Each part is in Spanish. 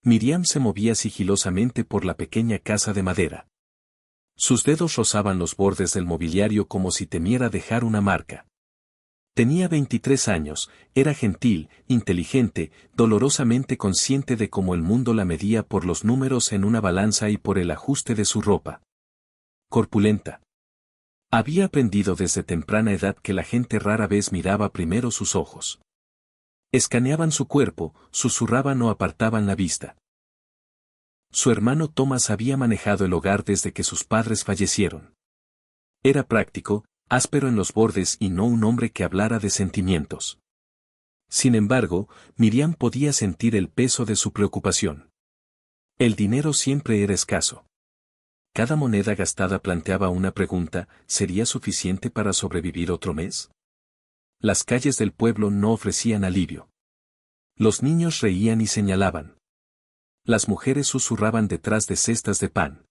Miriam se movía sigilosamente por la pequeña casa de madera. Sus dedos rozaban los bordes del mobiliario como si temiera dejar una marca. Tenía 23 años, era gentil, inteligente, dolorosamente consciente de cómo el mundo la medía por los números en una balanza y por el ajuste de su ropa. Corpulenta. Había aprendido desde temprana edad que la gente rara vez miraba primero sus ojos. Escaneaban su cuerpo, susurraban o apartaban la vista. Su hermano Thomas había manejado el hogar desde que sus padres fallecieron. Era práctico, áspero en los bordes y no un hombre que hablara de sentimientos. Sin embargo, Miriam podía sentir el peso de su preocupación. El dinero siempre era escaso. Cada moneda gastada planteaba una pregunta: ¿sería suficiente para sobrevivir otro mes? Las calles del pueblo no ofrecían alivio. Los niños reían y señalaban. Las mujeres susurraban detrás de cestas de pan.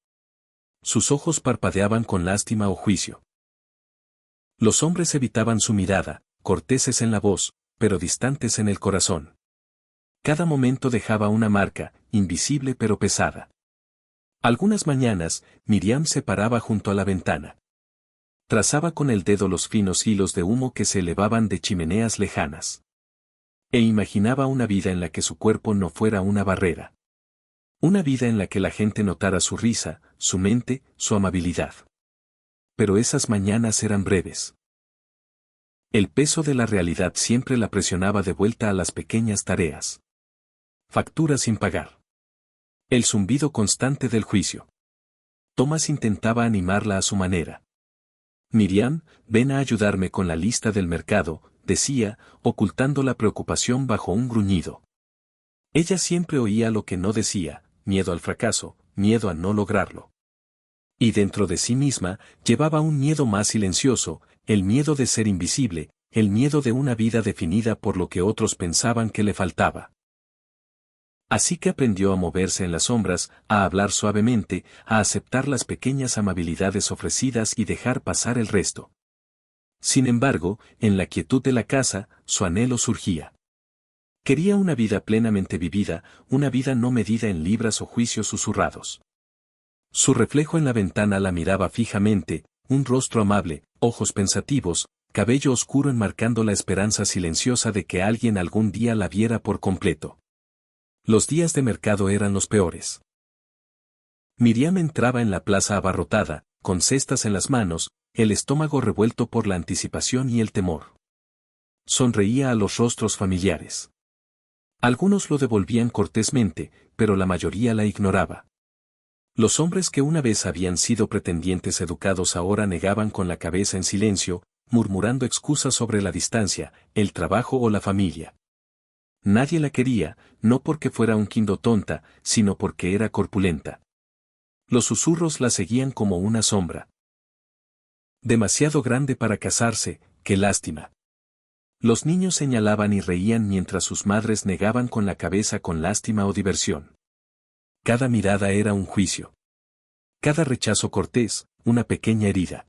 Sus ojos parpadeaban con lástima o juicio. Los hombres evitaban su mirada, corteses en la voz, pero distantes en el corazón. Cada momento dejaba una marca, invisible pero pesada. Algunas mañanas, Miriam se paraba junto a la ventana. Trazaba con el dedo los finos hilos de humo que se elevaban de chimeneas lejanas. E imaginaba una vida en la que su cuerpo no fuera una barrera. Una vida en la que la gente notara su risa, su mente, su amabilidad. Pero esas mañanas eran breves. El peso de la realidad siempre la presionaba de vuelta a las pequeñas tareas. Facturas sin pagar. El zumbido constante del juicio. Thomas intentaba animarla a su manera. Miriam, ven a ayudarme con la lista del mercado, decía, ocultando la preocupación bajo un gruñido. Ella siempre oía lo que no decía: miedo al fracaso, miedo a no lograrlo. Y dentro de sí misma, llevaba un miedo más silencioso, el miedo de ser invisible, el miedo de una vida definida por lo que otros pensaban que le faltaba. Así que aprendió a moverse en las sombras, a hablar suavemente, a aceptar las pequeñas amabilidades ofrecidas y dejar pasar el resto. Sin embargo, en la quietud de la casa, su anhelo surgía. Quería una vida plenamente vivida, una vida no medida en libras o juicios susurrados. Su reflejo en la ventana la miraba fijamente, un rostro amable, ojos pensativos, cabello oscuro enmarcando la esperanza silenciosa de que alguien algún día la viera por completo. Los días de mercado eran los peores. Miriam entraba en la plaza abarrotada, con cestas en las manos, el estómago revuelto por la anticipación y el temor. Sonreía a los rostros familiares. Algunos lo devolvían cortésmente, pero la mayoría la ignoraba. Los hombres que una vez habían sido pretendientes educados ahora negaban con la cabeza en silencio, murmurando excusas sobre la distancia, el trabajo o la familia. Nadie la quería, no porque fuera un quindo tonta, sino porque era corpulenta. Los susurros la seguían como una sombra. Demasiado grande para casarse, qué lástima. Los niños señalaban y reían mientras sus madres negaban con la cabeza con lástima o diversión. Cada mirada era un juicio. Cada rechazo cortés, una pequeña herida.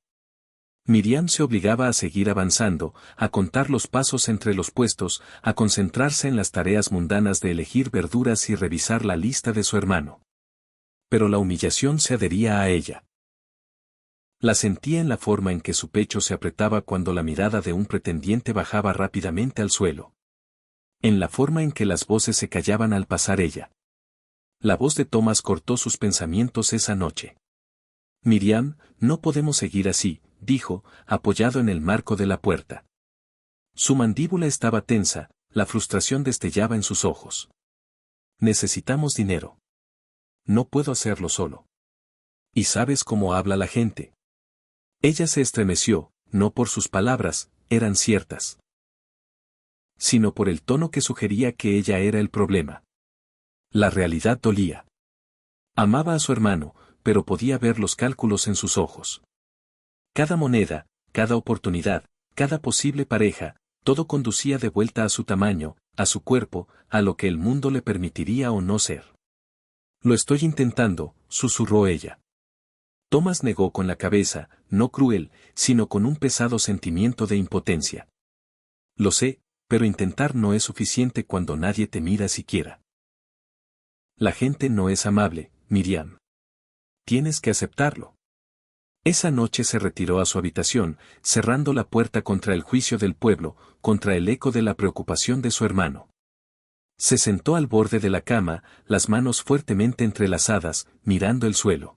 Miriam se obligaba a seguir avanzando, a contar los pasos entre los puestos, a concentrarse en las tareas mundanas de elegir verduras y revisar la lista de su hermano. Pero la humillación se adhería a ella. La sentía en la forma en que su pecho se apretaba cuando la mirada de un pretendiente bajaba rápidamente al suelo. En la forma en que las voces se callaban al pasar ella. La voz de Thomas cortó sus pensamientos esa noche. Miriam, no podemos seguir así, dijo, apoyado en el marco de la puerta. Su mandíbula estaba tensa, la frustración destellaba en sus ojos. Necesitamos dinero. No puedo hacerlo solo. ¿Y sabes cómo habla la gente? Ella se estremeció, no por sus palabras, eran ciertas, sino por el tono que sugería que ella era el problema. La realidad dolía. Amaba a su hermano, pero podía ver los cálculos en sus ojos. Cada moneda, cada oportunidad, cada posible pareja, todo conducía de vuelta a su tamaño, a su cuerpo, a lo que el mundo le permitiría o no ser. Lo estoy intentando, susurró ella. Thomas negó con la cabeza, no cruel, sino con un pesado sentimiento de impotencia. Lo sé, pero intentar no es suficiente cuando nadie te mira siquiera. La gente no es amable, Miriam. Tienes que aceptarlo. Esa noche se retiró a su habitación, cerrando la puerta contra el juicio del pueblo, contra el eco de la preocupación de su hermano. Se sentó al borde de la cama, las manos fuertemente entrelazadas, mirando el suelo.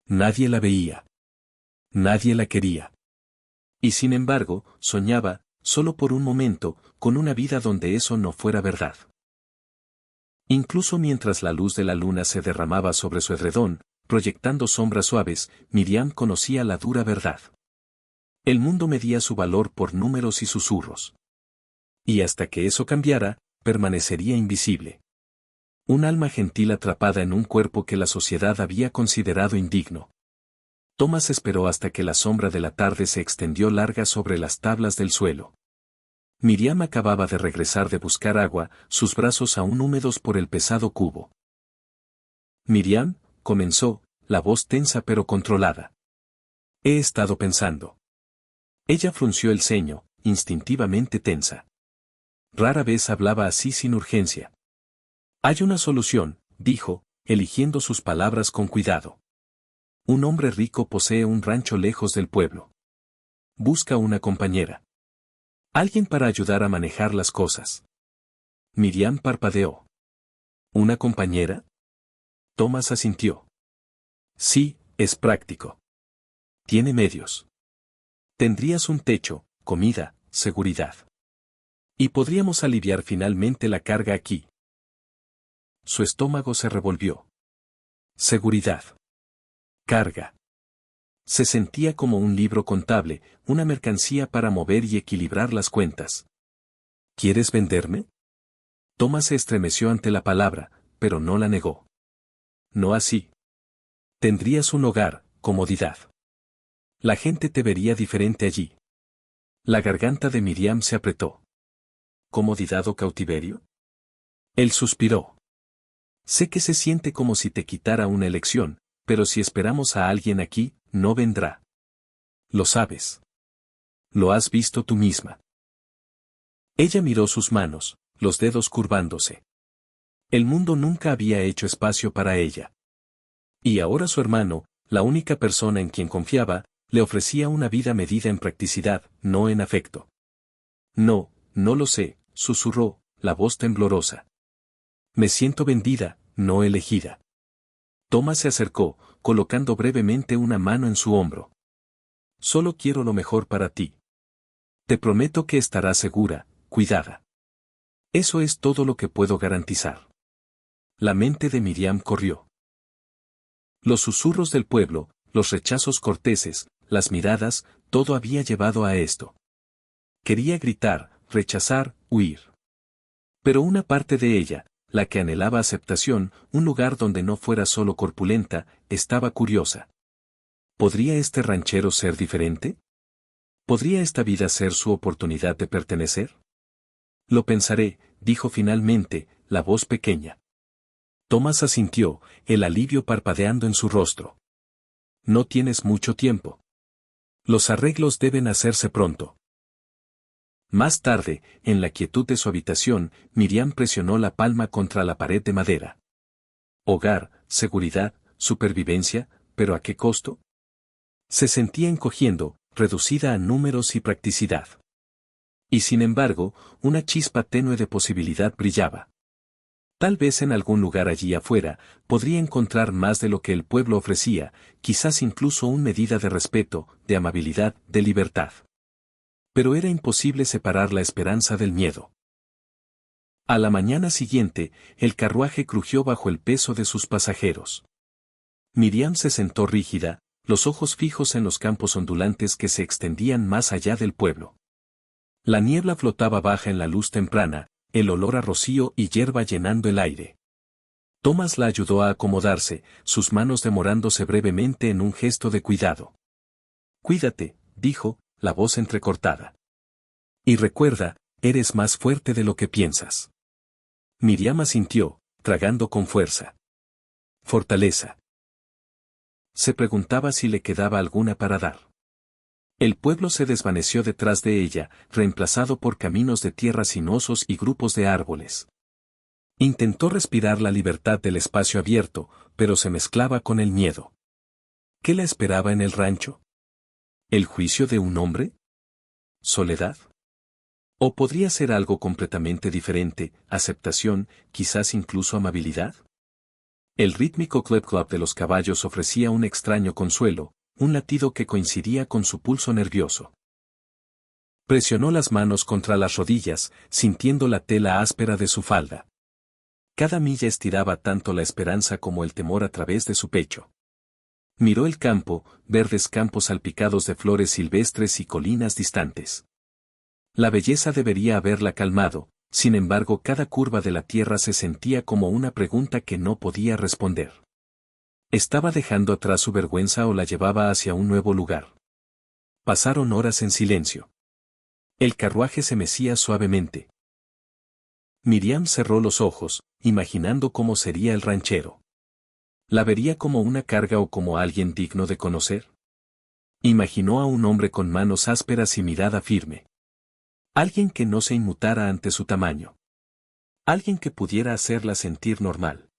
Nadie la veía. Nadie la quería. Y sin embargo, soñaba, solo por un momento, con una vida donde eso no fuera verdad. Incluso mientras la luz de la luna se derramaba sobre su edredón, proyectando sombras suaves, Miriam conocía la dura verdad. El mundo medía su valor por números y susurros. Y hasta que eso cambiara, permanecería invisible. Un alma gentil atrapada en un cuerpo que la sociedad había considerado indigno. Thomas esperó hasta que la sombra de la tarde se extendió larga sobre las tablas del suelo. Miriam acababa de regresar de buscar agua, sus brazos aún húmedos por el pesado cubo. Miriam, comenzó, la voz tensa pero controlada. He estado pensando. Ella frunció el ceño, instintivamente tensa. Rara vez hablaba así sin urgencia. Hay una solución, dijo, eligiendo sus palabras con cuidado. Un hombre rico posee un rancho lejos del pueblo. Busca una compañera. Alguien para ayudar a manejar las cosas. Miriam parpadeó. ¿Una compañera? Thomas asintió. Sí, es práctico. Tiene medios. Tendrías un techo, comida, seguridad. Y podríamos aliviar finalmente la carga aquí. Su estómago se revolvió. Seguridad. Carga. Se sentía como un libro contable, una mercancía para mover y equilibrar las cuentas. ¿Quieres venderme? Thomas se estremeció ante la palabra, pero no la negó. No así. Tendrías un hogar, comodidad. La gente te vería diferente allí. La garganta de Miriam se apretó. ¿Comodidad o cautiverio? Él suspiró. Sé que se siente como si te quitara una elección, pero si esperamos a alguien aquí, no vendrá. Lo sabes. Lo has visto tú misma. Ella miró sus manos, los dedos curvándose. El mundo nunca había hecho espacio para ella. Y ahora su hermano, la única persona en quien confiaba, le ofrecía una vida medida en practicidad, no en afecto. No, no lo sé, susurró, la voz temblorosa. Me siento vendida, no elegida. Thomas se acercó, colocando brevemente una mano en su hombro. Solo quiero lo mejor para ti. Te prometo que estarás segura, cuidada. Eso es todo lo que puedo garantizar. La mente de Miriam corrió. Los susurros del pueblo, los rechazos corteses, las miradas, todo había llevado a esto. Quería gritar, rechazar, huir. Pero una parte de ella, la que anhelaba aceptación, un lugar donde no fuera solo corpulenta, estaba curiosa. ¿Podría este ranchero ser diferente? ¿Podría esta vida ser su oportunidad de pertenecer? Lo pensaré, dijo finalmente, la voz pequeña. Thomas asintió, el alivio parpadeando en su rostro. No tienes mucho tiempo. Los arreglos deben hacerse pronto. Más tarde, en la quietud de su habitación, Miriam presionó la palma contra la pared de madera. Hogar, seguridad, supervivencia, ¿pero a qué costo? Se sentía encogiendo, reducida a números y practicidad. Y sin embargo, una chispa tenue de posibilidad brillaba. Tal vez en algún lugar allí afuera, podría encontrar más de lo que el pueblo ofrecía, quizás incluso una medida de respeto, de amabilidad, de libertad. Pero era imposible separar la esperanza del miedo. A la mañana siguiente, el carruaje crujió bajo el peso de sus pasajeros. Miriam se sentó rígida, los ojos fijos en los campos ondulantes que se extendían más allá del pueblo. La niebla flotaba baja en la luz temprana, el olor a rocío y hierba llenando el aire. Thomas la ayudó a acomodarse, sus manos demorándose brevemente en un gesto de cuidado. Cuídate, dijo, la voz entrecortada. Y recuerda, eres más fuerte de lo que piensas. Miriam asintió, tragando con fuerza. Fortaleza. Se preguntaba si le quedaba alguna para dar. El pueblo se desvaneció detrás de ella, reemplazado por caminos de tierra sinuosos y grupos de árboles. Intentó respirar la libertad del espacio abierto, pero se mezclaba con el miedo. ¿Qué la esperaba en el rancho? ¿El juicio de un hombre? ¿Soledad? ¿O podría ser algo completamente diferente, aceptación, quizás incluso amabilidad? El rítmico clap clap de los caballos ofrecía un extraño consuelo, un latido que coincidía con su pulso nervioso. Presionó las manos contra las rodillas, sintiendo la tela áspera de su falda. Cada milla estiraba tanto la esperanza como el temor a través de su pecho. Miró el campo, verdes campos salpicados de flores silvestres y colinas distantes. La belleza debería haberla calmado, sin embargo cada curva de la tierra se sentía como una pregunta que no podía responder. ¿Estaba dejando atrás su vergüenza o la llevaba hacia un nuevo lugar? Pasaron horas en silencio. El carruaje se mecía suavemente. Miriam cerró los ojos, imaginando cómo sería el ranchero. ¿La vería como una carga o como alguien digno de conocer? Imaginó a un hombre con manos ásperas y mirada firme. Alguien que no se inmutara ante su tamaño. Alguien que pudiera hacerla sentir normal.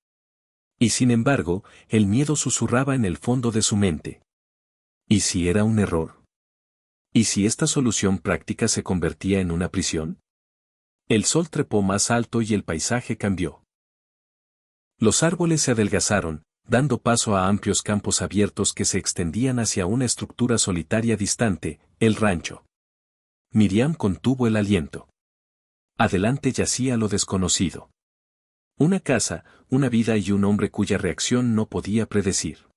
Y sin embargo, el miedo susurraba en el fondo de su mente. ¿Y si era un error? ¿Y si esta solución práctica se convertía en una prisión? El sol trepó más alto y el paisaje cambió. Los árboles se adelgazaron, dando paso a amplios campos abiertos que se extendían hacia una estructura solitaria distante, el rancho. Miriam contuvo el aliento. Adelante yacía lo desconocido. Una casa, una vida y un hombre cuya reacción no podía predecir.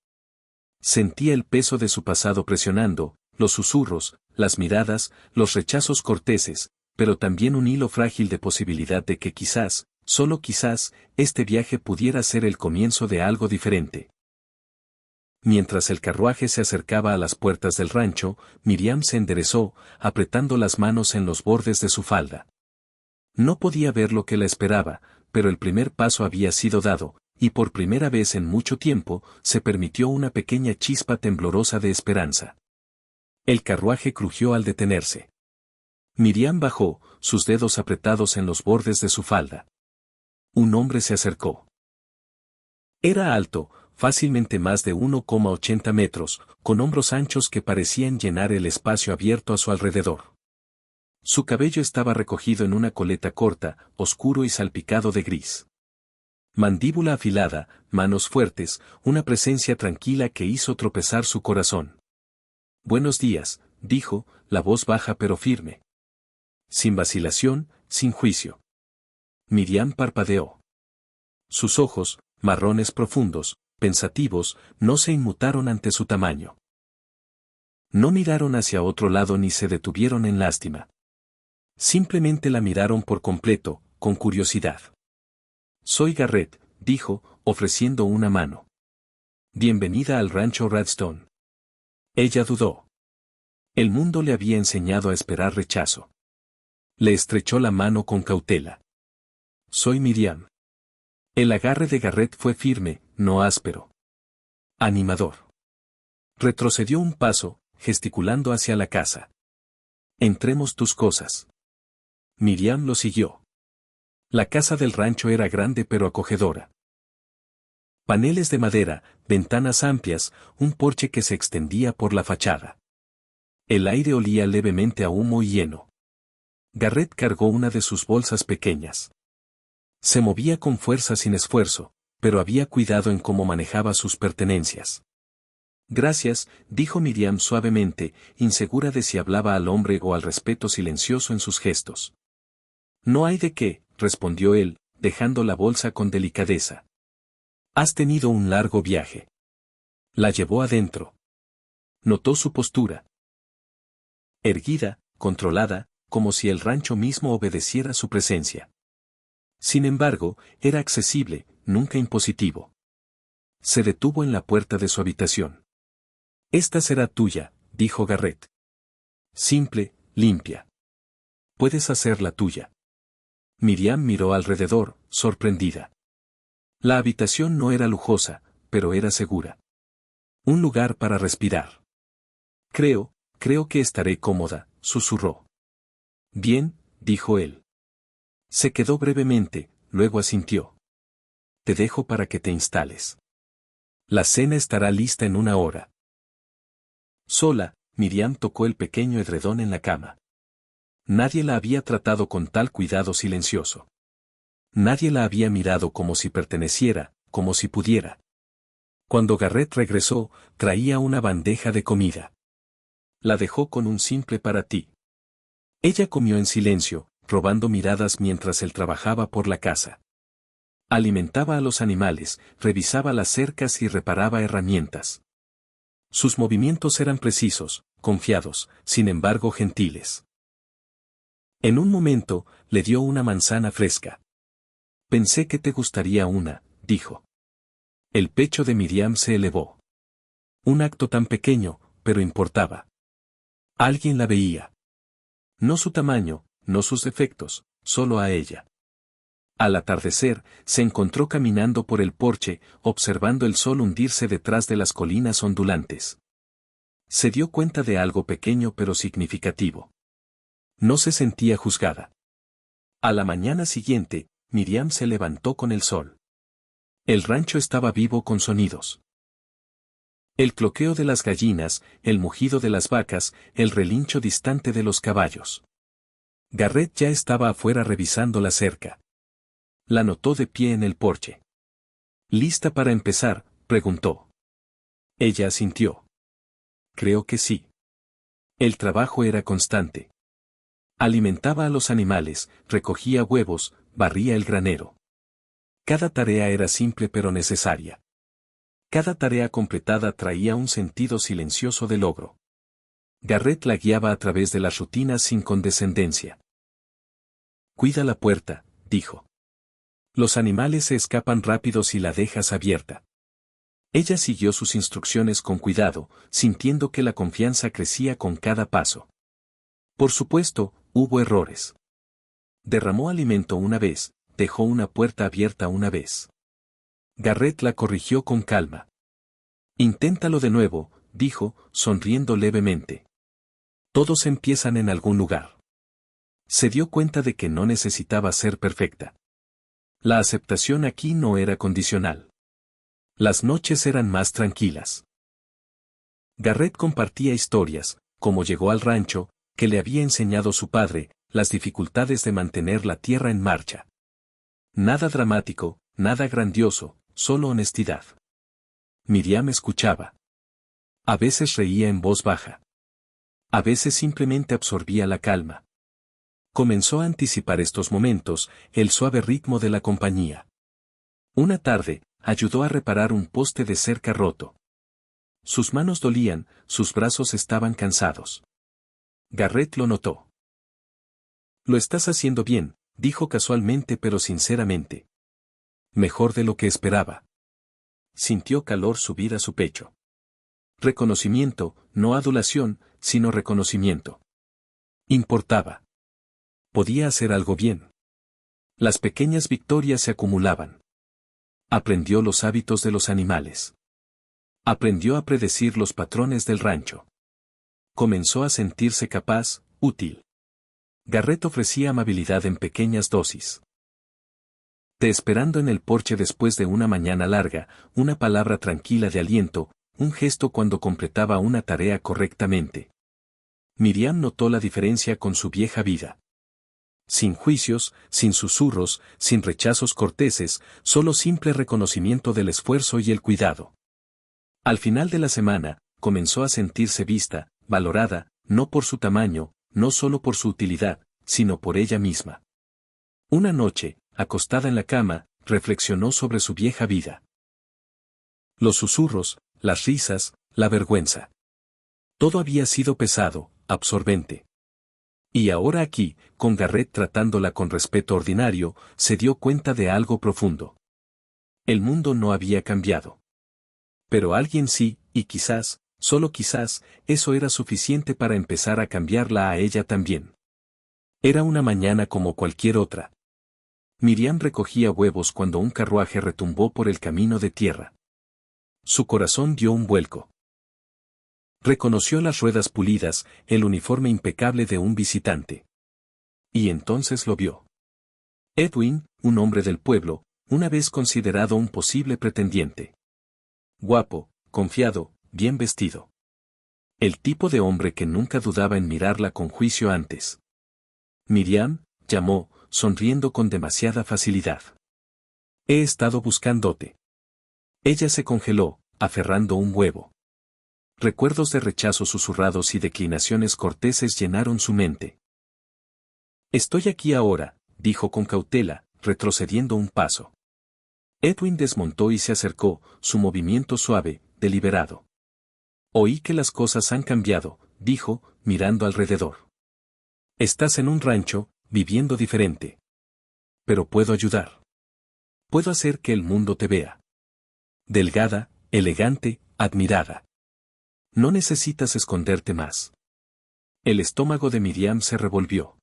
Sentía el peso de su pasado presionando, los susurros, las miradas, los rechazos corteses, pero también un hilo frágil de posibilidad de que quizás, solo quizás, este viaje pudiera ser el comienzo de algo diferente. Mientras el carruaje se acercaba a las puertas del rancho, Miriam se enderezó, apretando las manos en los bordes de su falda. No podía ver lo que la esperaba, pero el primer paso había sido dado, y por primera vez en mucho tiempo, se permitió una pequeña chispa temblorosa de esperanza. El carruaje crujió al detenerse. Miriam bajó, sus dedos apretados en los bordes de su falda. Un hombre se acercó. Era alto, fácilmente más de 1,80 metros, con hombros anchos que parecían llenar el espacio abierto a su alrededor. Su cabello estaba recogido en una coleta corta, oscuro y salpicado de gris. Mandíbula afilada, manos fuertes, una presencia tranquila que hizo tropezar su corazón. «Buenos días», dijo, la voz baja pero firme. Sin vacilación, sin juicio. Miriam parpadeó. Sus ojos, marrones profundos, pensativos, no se inmutaron ante su tamaño. No miraron hacia otro lado ni se detuvieron en lástima. Simplemente la miraron por completo, con curiosidad. «Soy Garrett», dijo, ofreciendo una mano. «Bienvenida al rancho Redstone». Ella dudó. El mundo le había enseñado a esperar rechazo. Le estrechó la mano con cautela. «Soy Miriam». El agarre de Garrett fue firme, no áspero. Animador. Retrocedió un paso, gesticulando hacia la casa. «Entremos tus cosas». Miriam lo siguió. La casa del rancho era grande pero acogedora. Paneles de madera, ventanas amplias, un porche que se extendía por la fachada. El aire olía levemente a humo y heno. Garrett cargó una de sus bolsas pequeñas. Se movía con fuerza sin esfuerzo, pero había cuidado en cómo manejaba sus pertenencias. «Gracias», dijo Miriam suavemente, insegura de si hablaba al hombre o al respeto silencioso en sus gestos. «No hay de qué», respondió él, dejando la bolsa con delicadeza. «Has tenido un largo viaje». La llevó adentro. Notó su postura. Erguida, controlada, como si el rancho mismo obedeciera su presencia. Sin embargo, era accesible, nunca impositivo. Se detuvo en la puerta de su habitación. «Esta será tuya», dijo Garrett. «Simple, limpia. Puedes hacerla tuya». Miriam miró alrededor, sorprendida. La habitación no era lujosa, pero era segura. Un lugar para respirar. Creo que estaré cómoda», susurró. «Bien», dijo él. Se quedó brevemente, luego asintió. Te dejo para que te instales. La cena estará lista en 1 hora. Sola, Miriam tocó el pequeño edredón en la cama. Nadie la había tratado con tal cuidado silencioso. Nadie la había mirado como si perteneciera, como si pudiera. Cuando Garrett regresó, traía una bandeja de comida. La dejó con un simple para ti. Ella comió en silencio, robando miradas mientras él trabajaba por la casa. Alimentaba a los animales, revisaba las cercas y reparaba herramientas. Sus movimientos eran precisos, confiados, sin embargo gentiles. En un momento, le dio una manzana fresca. Pensé que te gustaría una, dijo. El pecho de Miriam se elevó. Un acto tan pequeño, pero importaba. Alguien la veía. No su tamaño, no sus defectos, solo a ella. Al atardecer, se encontró caminando por el porche, observando el sol hundirse detrás de las colinas ondulantes. Se dio cuenta de algo pequeño pero significativo. No se sentía juzgada. A la mañana siguiente, Miriam se levantó con el sol. El rancho estaba vivo con sonidos. El cloqueo de las gallinas, el mugido de las vacas, el relincho distante de los caballos. Garrett ya estaba afuera revisando la cerca. La notó de pie en el porche. ¿Lista para empezar?, preguntó. Ella asintió. Creo que sí. El trabajo era constante. Alimentaba a los animales, recogía huevos, barría el granero. Cada tarea era simple pero necesaria. Cada tarea completada traía un sentido silencioso de logro. Garrett la guiaba a través de las rutinas sin condescendencia. Cuida la puerta, dijo. Los animales se escapan rápido si la dejas abierta. Ella siguió sus instrucciones con cuidado, sintiendo que la confianza crecía con cada paso. Por supuesto, hubo errores. Derramó alimento una vez, dejó una puerta abierta una vez. Garrett la corrigió con calma. Inténtalo de nuevo, dijo, sonriendo levemente. Todos empiezan en algún lugar. Se dio cuenta de que no necesitaba ser perfecta. La aceptación aquí no era condicional. Las noches eran más tranquilas. Garrett compartía historias, cómo llegó al rancho, que le había enseñado su padre, las dificultades de mantener la tierra en marcha. Nada dramático, nada grandioso, solo honestidad. Miriam escuchaba. A veces reía en voz baja. A veces simplemente absorbía la calma. Comenzó a anticipar estos momentos, el suave ritmo de la compañía. Una tarde, ayudó a reparar un poste de cerca roto. Sus manos dolían, sus brazos estaban cansados. Garrett lo notó. Lo estás haciendo bien, dijo casualmente pero sinceramente. Mejor de lo que esperaba. Sintió calor subir a su pecho. Reconocimiento, no adulación, sino reconocimiento. Importaba. Podía hacer algo bien. Las pequeñas victorias se acumulaban. Aprendió los hábitos de los animales. Aprendió a predecir los patrones del rancho. Comenzó a sentirse capaz, útil. Garrett ofrecía amabilidad en pequeñas dosis. Te esperando en el porche después de una mañana larga, una palabra tranquila de aliento, un gesto cuando completaba una tarea correctamente. Miriam notó la diferencia con su vieja vida. Sin juicios, sin susurros, sin rechazos corteses, solo simple reconocimiento del esfuerzo y el cuidado. Al final de la semana, comenzó a sentirse vista, valorada, no por su tamaño, no solo por su utilidad, sino por ella misma. Una noche, acostada en la cama, reflexionó sobre su vieja vida. Los susurros, las risas, la vergüenza. Todo había sido pesado, absorbente. Y ahora aquí, con Garrett tratándola con respeto ordinario, se dio cuenta de algo profundo. El mundo no había cambiado. Pero alguien sí, y quizás, solo quizás, eso era suficiente para empezar a cambiarla a ella también. Era una mañana como cualquier otra. Miriam recogía huevos cuando un carruaje retumbó por el camino de tierra. Su corazón dio un vuelco. Reconoció las ruedas pulidas, el uniforme impecable de un visitante. Y entonces lo vio. Edwin, un hombre del pueblo, una vez considerado un posible pretendiente. Guapo, confiado, bien vestido. El tipo de hombre que nunca dudaba en mirarla con juicio antes. Miriam, llamó, sonriendo con demasiada facilidad. He estado buscándote. Ella se congeló, aferrando un huevo. Recuerdos de rechazo susurrados y declinaciones corteses llenaron su mente. Estoy aquí ahora, dijo con cautela, retrocediendo un paso. Edwin desmontó y se acercó, su movimiento suave, deliberado. Oí que las cosas han cambiado, dijo, mirando alrededor. Estás en un rancho, viviendo diferente. Pero puedo ayudar. Puedo hacer que el mundo te vea. Delgada, elegante, admirada. No necesitas esconderte más. El estómago de Miriam se revolvió.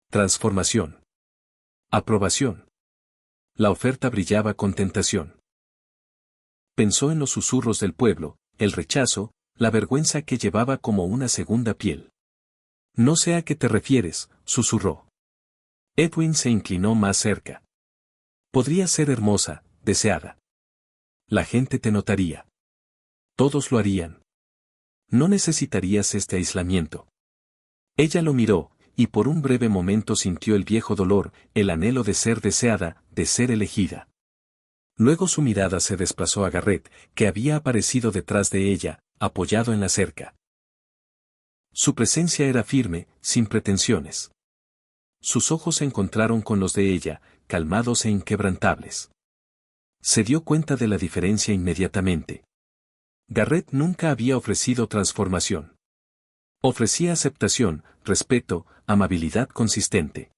Transformación. Aprobación. La oferta brillaba con tentación. Pensó en los susurros del pueblo, el rechazo, la vergüenza que llevaba como una segunda piel. No sé a qué te refieres, susurró. Edwin se inclinó más cerca. Podría ser hermosa, deseada. La gente te notaría. Todos lo harían. No necesitarías este aislamiento. Ella lo miró, y por un breve momento sintió el viejo dolor, el anhelo de ser deseada, de ser elegida. Luego su mirada se desplazó a Garrett, que había aparecido detrás de ella, apoyado en la cerca. Su presencia era firme, sin pretensiones. Sus ojos se encontraron con los de ella, calmados e inquebrantables. Se dio cuenta de la diferencia inmediatamente. Garrett nunca había ofrecido transformación. Ofrecía aceptación, respeto, amabilidad consistente.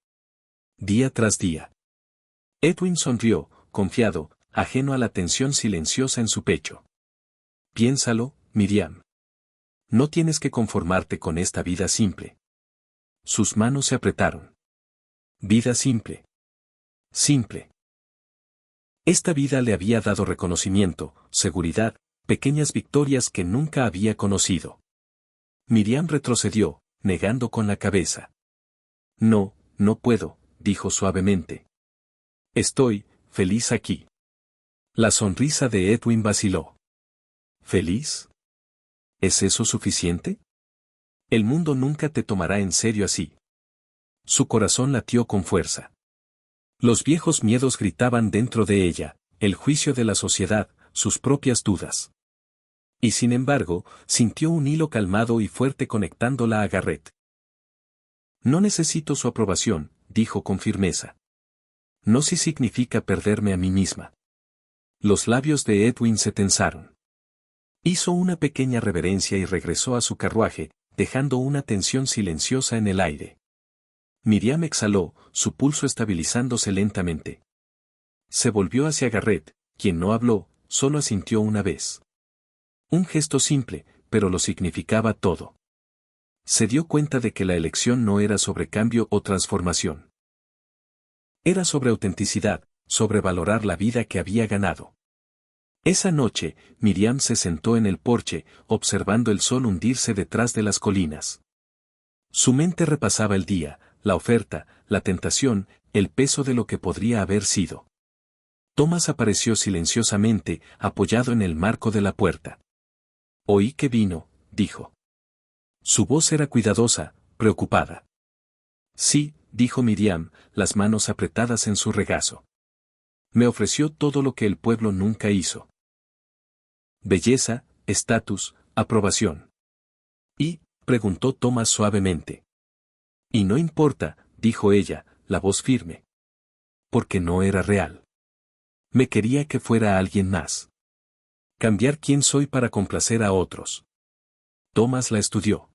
Día tras día. Edwin sonrió, confiado, ajeno a la tensión silenciosa en su pecho. Piénsalo, Miriam. No tienes que conformarte con esta vida simple. Sus manos se apretaron. Vida simple. Simple. Esta vida le había dado reconocimiento, seguridad, pequeñas victorias que nunca había conocido. Miriam retrocedió, negando con la cabeza. No, no puedo, dijo suavemente. Estoy feliz aquí. La sonrisa de Edwin vaciló. ¿Feliz? ¿Es eso suficiente? El mundo nunca te tomará en serio así. Su corazón latió con fuerza. Los viejos miedos gritaban dentro de ella, el juicio de la sociedad, sus propias dudas. Y sin embargo, sintió un hilo calmado y fuerte conectándola a Garrett. No necesito su aprobación, dijo con firmeza. No si significa perderme a mí misma. Los labios de Edwin se tensaron. Hizo una pequeña reverencia y regresó a su carruaje, dejando una tensión silenciosa en el aire. Miriam exhaló, su pulso estabilizándose lentamente. Se volvió hacia Garrett, quien no habló, solo asintió una vez. Un gesto simple, pero lo significaba todo. Se dio cuenta de que la elección no era sobre cambio o transformación. Era sobre autenticidad, sobre valorar la vida que había ganado. Esa noche, Miriam se sentó en el porche, observando el sol hundirse detrás de las colinas. Su mente repasaba el día, la oferta, la tentación, el peso de lo que podría haber sido. Thomas apareció silenciosamente, apoyado en el marco de la puerta. Oí que vino, dijo. Su voz era cuidadosa, preocupada. Sí, dijo Miriam, las manos apretadas en su regazo. Me ofreció todo lo que el pueblo nunca hizo. Belleza, estatus, aprobación. ¿Y? Preguntó Thomas suavemente. Y no importa, dijo ella, la voz firme. Porque no era real. Me quería que fuera alguien más. Cambiar quién soy para complacer a otros. Thomas la estudió.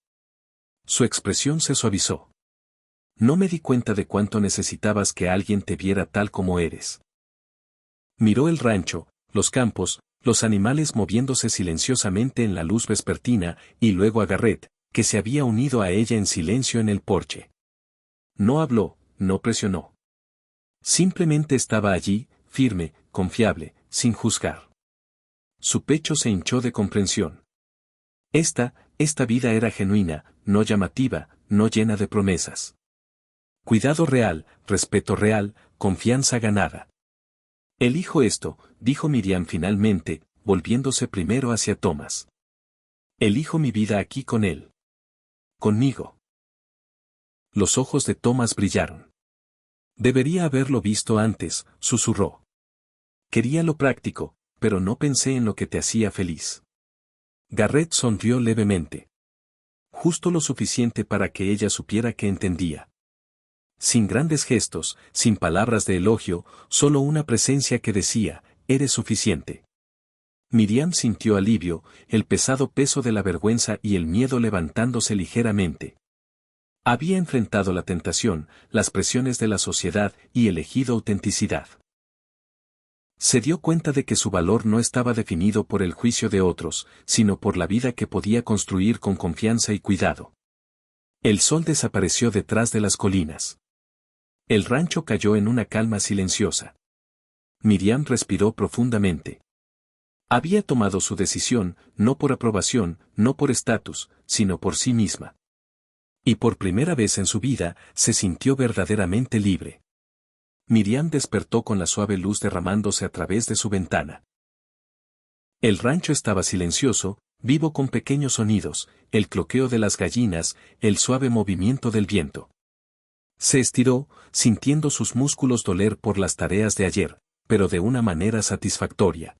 Su expresión se suavizó. No me di cuenta de cuánto necesitabas que alguien te viera tal como eres. Miró el rancho, los campos, los animales moviéndose silenciosamente en la luz vespertina, y luego a Garrett, que se había unido a ella en silencio en el porche. No habló, no presionó. Simplemente estaba allí, firme, confiable, sin juzgar. Su pecho se hinchó de comprensión. Esta vida era genuina, no llamativa, no llena de promesas. Cuidado real, respeto real, confianza ganada. Elijo esto, dijo Miriam finalmente, volviéndose primero hacia Thomas. Elijo mi vida aquí con él. Conmigo. Los ojos de Thomas brillaron. Debería haberlo visto antes, susurró. Quería lo práctico, pero no pensé en lo que te hacía feliz. Garrett sonrió levemente. Justo lo suficiente para que ella supiera que entendía. Sin grandes gestos, sin palabras de elogio, solo una presencia que decía, eres suficiente. Miriam sintió alivio, el pesado peso de la vergüenza y el miedo levantándose ligeramente. Había enfrentado la tentación, las presiones de la sociedad y elegido autenticidad. Se dio cuenta de que su valor no estaba definido por el juicio de otros, sino por la vida que podía construir con confianza y cuidado. El sol desapareció detrás de las colinas. El rancho cayó en una calma silenciosa. Miriam respiró profundamente. Había tomado su decisión, no por aprobación, no por estatus, sino por sí misma. Y por primera vez en su vida, se sintió verdaderamente libre. Miriam despertó con la suave luz derramándose a través de su ventana. El rancho estaba silencioso, vivo con pequeños sonidos, el cloqueo de las gallinas, el suave movimiento del viento. Se estiró, sintiendo sus músculos doler por las tareas de ayer, pero de una manera satisfactoria.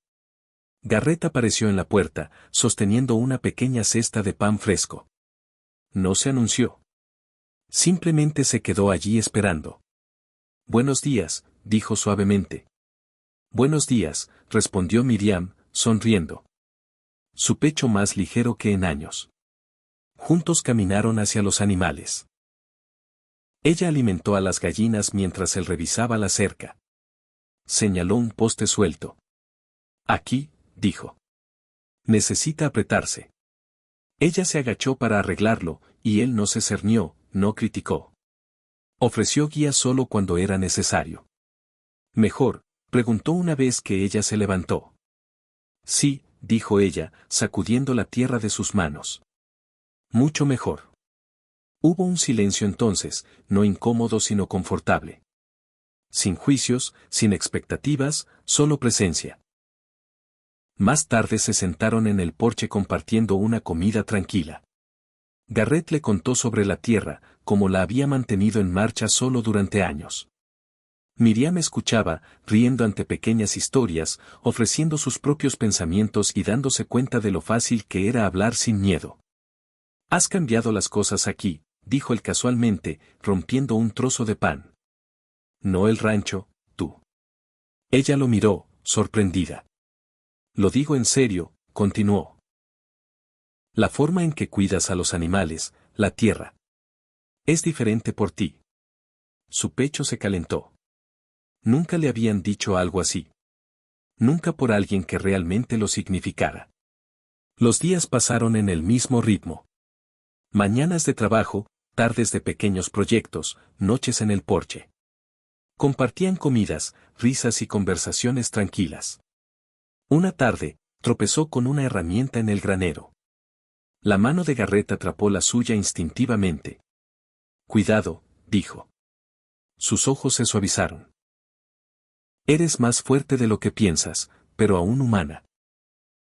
Garrett apareció en la puerta, sosteniendo una pequeña cesta de pan fresco. No se anunció. Simplemente se quedó allí esperando. Buenos días, dijo suavemente. Buenos días, respondió Miriam, sonriendo. Su pecho más ligero que en años. Juntos caminaron hacia los animales. Ella alimentó a las gallinas mientras él revisaba la cerca. Señaló un poste suelto. Aquí, dijo. Necesita apretarse. Ella se agachó para arreglarlo, y él no se cernió, no criticó. Ofreció guía solo cuando era necesario. Mejor, preguntó una vez que ella se levantó. Sí, dijo ella, sacudiendo la tierra de sus manos. Mucho mejor. Hubo un silencio entonces, no incómodo sino confortable. Sin juicios, sin expectativas, solo presencia. Más tarde se sentaron en el porche compartiendo una comida tranquila. Garrett le contó sobre la tierra, como la había mantenido en marcha solo durante años. Miriam escuchaba, riendo ante pequeñas historias, ofreciendo sus propios pensamientos y dándose cuenta de lo fácil que era hablar sin miedo. Has cambiado las cosas aquí, dijo él casualmente, rompiendo un trozo de pan. No el rancho, tú. Ella lo miró, sorprendida. Lo digo en serio, continuó. La forma en que cuidas a los animales, la tierra. Es diferente por ti. Su pecho se calentó. Nunca le habían dicho algo así. Nunca por alguien que realmente lo significara. Los días pasaron en el mismo ritmo. Mañanas de trabajo, tardes de pequeños proyectos, noches en el porche. Compartían comidas, risas y conversaciones tranquilas. Una tarde, tropezó con una herramienta en el granero. La mano de Garrett atrapó la suya instintivamente. Cuidado, dijo. Sus ojos se suavizaron. Eres más fuerte de lo que piensas, pero aún humana.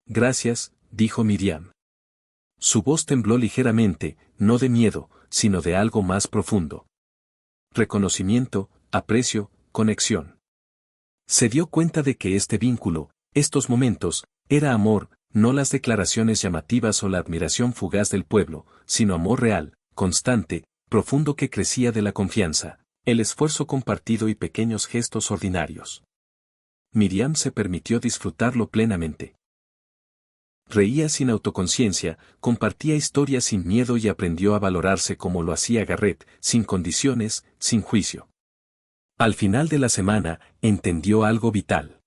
Gracias, dijo Miriam. Su voz tembló ligeramente, no de miedo, sino de algo más profundo. Reconocimiento, aprecio, conexión. Se dio cuenta de que este vínculo, estos momentos, era amor, no las declaraciones llamativas o la admiración fugaz del pueblo, sino amor real, constante, profundo que crecía de la confianza, el esfuerzo compartido y pequeños gestos ordinarios. Miriam se permitió disfrutarlo plenamente. Reía sin autoconciencia, compartía historias sin miedo y aprendió a valorarse como lo hacía Garrett, sin condiciones, sin juicio. Al final de la semana, entendió algo vital.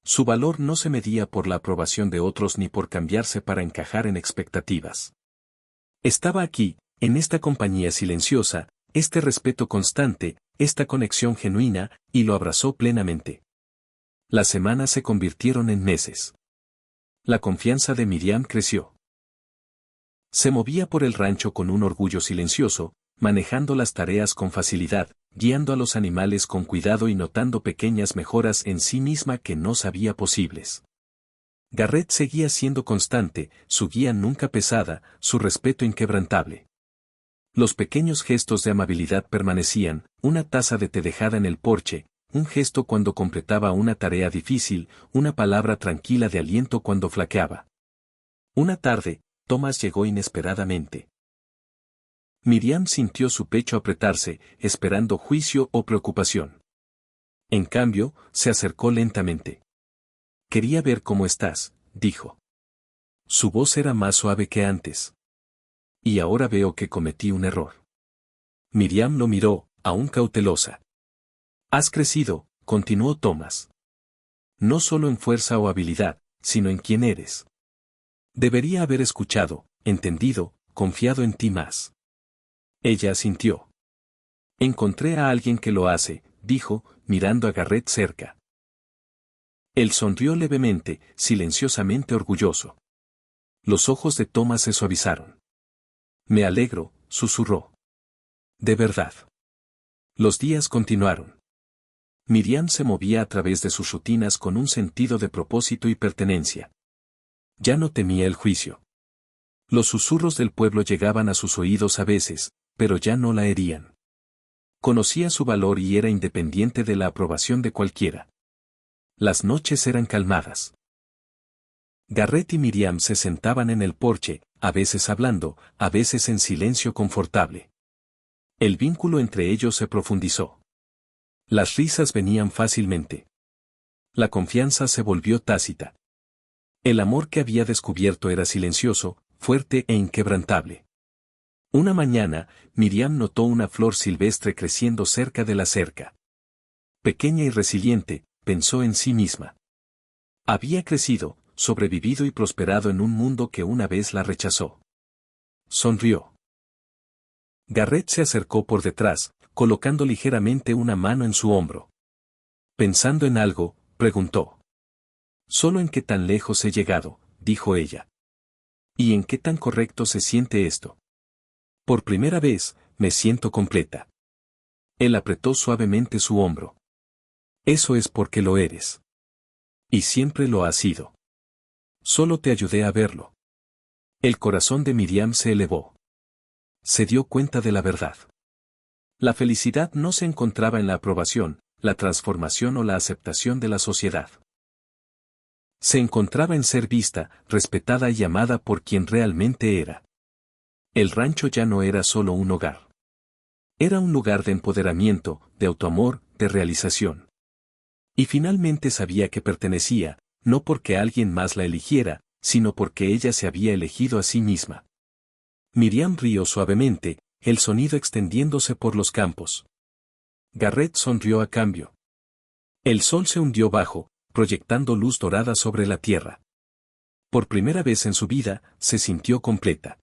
Su valor no se medía por la aprobación de otros ni por cambiarse para encajar en expectativas. Estaba aquí, en esta compañía silenciosa, este respeto constante, esta conexión genuina, y lo abrazó plenamente. Las semanas se convirtieron en meses. La confianza de Miriam creció. Se movía por el rancho con un orgullo silencioso, manejando las tareas con facilidad, guiando a los animales con cuidado y notando pequeñas mejoras en sí misma que no sabía posibles. Garrett seguía siendo constante, su guía nunca pesada, su respeto inquebrantable. Los pequeños gestos de amabilidad permanecían, una taza de té dejada en el porche, un gesto cuando completaba una tarea difícil, una palabra tranquila de aliento cuando flaqueaba. Una tarde, Thomas llegó inesperadamente. Miriam sintió su pecho apretarse, esperando juicio o preocupación. En cambio, se acercó lentamente. «Quería ver cómo estás», dijo. Su voz era más suave que antes. «Y ahora veo que cometí un error». Miriam lo miró, aún cautelosa. «Has crecido», continuó Thomas. «No solo en fuerza o habilidad, sino en quién eres. Debería haber escuchado, entendido, confiado en ti más». Ella asintió. «Encontré a alguien que lo hace», dijo, mirando a Garrett cerca. Él sonrió levemente, silenciosamente orgulloso. Los ojos de Thomas se suavizaron. «Me alegro», susurró. «De verdad». Los días continuaron. Miriam se movía a través de sus rutinas con un sentido de propósito y pertenencia. Ya no temía el juicio. Los susurros del pueblo llegaban a sus oídos a veces, pero ya no la herían. Conocía su valor y era independiente de la aprobación de cualquiera. Las noches eran calmadas. Garrett y Miriam se sentaban en el porche, a veces hablando, a veces en silencio confortable. El vínculo entre ellos se profundizó. Las risas venían fácilmente. La confianza se volvió tácita. El amor que había descubierto era silencioso, fuerte e inquebrantable. Una mañana, Miriam notó una flor silvestre creciendo cerca de la cerca. Pequeña y resiliente, pensó en sí misma. Había crecido, sobrevivido y prosperado en un mundo que una vez la rechazó. Sonrió. Garrett se acercó por detrás, colocando ligeramente una mano en su hombro. Pensando en algo, preguntó. «¿Solo en qué tan lejos he llegado?», dijo ella. «¿Y en qué tan correcto se siente esto? Por primera vez, me siento completa». Él apretó suavemente su hombro. «Eso es porque lo eres. Y siempre lo has sido. Solo te ayudé a verlo». El corazón de Miriam se elevó. Se dio cuenta de la verdad. La felicidad no se encontraba en la aprobación, la transformación o la aceptación de la sociedad. Se encontraba en ser vista, respetada y amada por quien realmente era. El rancho ya no era solo un hogar. Era un lugar de empoderamiento, de autoamor, de realización. Y finalmente sabía que pertenecía, no porque alguien más la eligiera, sino porque ella se había elegido a sí misma. Miriam rió suavemente, el sonido extendiéndose por los campos. Garrett sonrió a cambio. El sol se hundió bajo, proyectando luz dorada sobre la tierra. Por primera vez en su vida, se sintió completa.